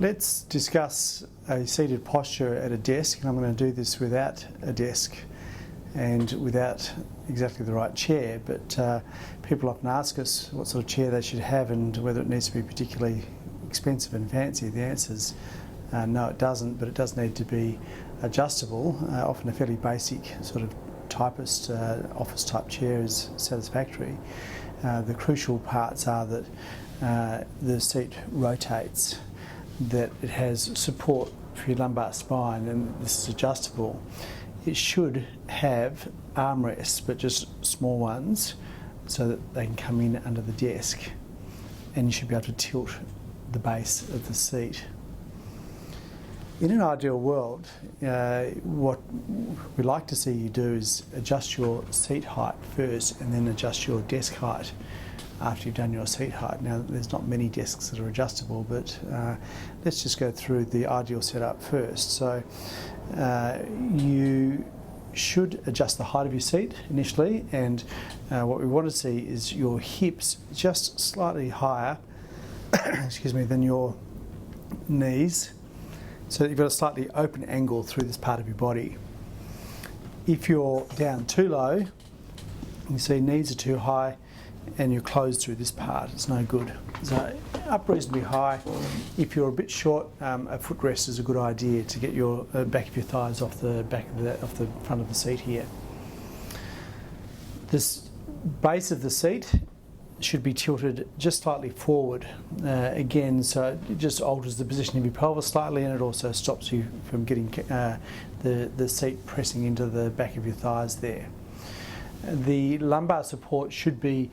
Let's discuss a seated posture at a desk, and I'm going to do this without a desk and without exactly the right chair, but people often ask us what sort of chair they should have and whether it needs to be particularly expensive and fancy. The answer is no, it doesn't, but it does need to be adjustable. Often a fairly basic sort of typist office type chair is satisfactory. The crucial parts are that the seat rotates, that it has support for your lumbar spine, and this is adjustable. It should have armrests, but just small ones, so that they can come in under the desk, and you should be able to tilt the base of the seat. In an ideal world, what we like to see you do is adjust your seat height first and then adjust your desk height after you've done your seat height. Now, there's not many desks that are adjustable, but let's just go through the ideal setup first. So you should adjust the height of your seat initially, and what we want to see is your hips just slightly higher excuse me, than your knees, so that you've got a slightly open angle through this part of your body. If you're down too low, you see knees are too high and you're closed through this part, it's no good. So up reasonably high. If you're a bit short, a footrest is a good idea to get your back of your thighs off the front of the seat here. This base of the seat should be tilted just slightly forward again, so it just alters the position of your pelvis slightly, and it also stops you from getting the seat pressing into the back of your thighs there. The lumbar support should be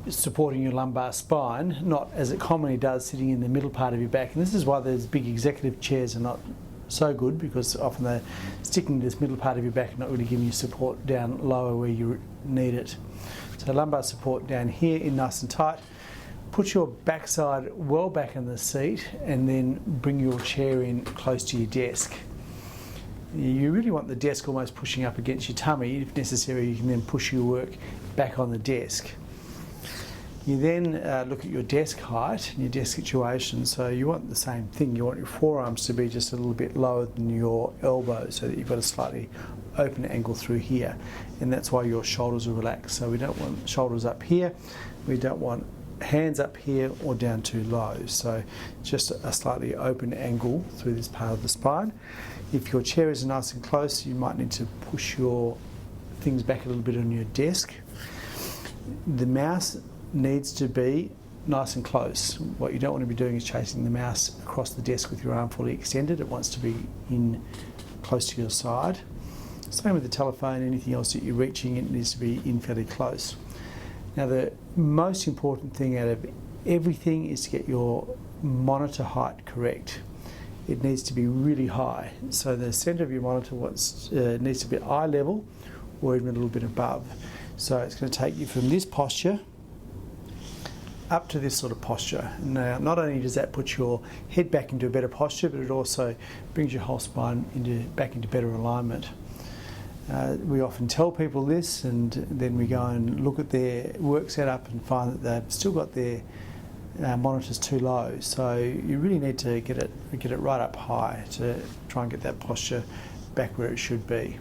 supporting your lumbar spine, not as it commonly does sitting in the middle part of your back, and this is why those big executive chairs are not so good, because often they're sticking to this middle part of your back and not really giving you support down lower where you need it. So lumbar support down here in nice and tight. Put your backside well back in the seat and then bring your chair in close to your desk. You really want the desk almost pushing up against your tummy. If necessary, you can then push your work back on the desk. You then look at your desk height and your desk situation. So you want the same thing. You want your forearms to be just a little bit lower than your elbows, so that you've got a slightly open angle through here, and that's why your shoulders are relaxed. So we don't want shoulders up here, we don't want hands up here or down too low, so just a slightly open angle through this part of the spine. If your chair is nice and close, you might need to push your things back a little bit on your desk. The mouse needs to be nice and close. What you don't want to be doing is chasing the mouse across the desk with your arm fully extended. It wants to be in close to your side. Same with the telephone, anything else that you're reaching, it needs to be in fairly close. Now, the most important thing out of everything is to get your monitor height correct. It needs to be really high. So the centre of your monitor needs to be eye level or even a little bit above. So it's going to take you from this posture up to this sort of posture. Now, not only does that put your head back into a better posture, but it also brings your whole spine back into better alignment. We often tell people this, and then we go and look at their work setup and find that they've still got their monitors too low. So you really need to get it right up high to try and get that posture back where it should be.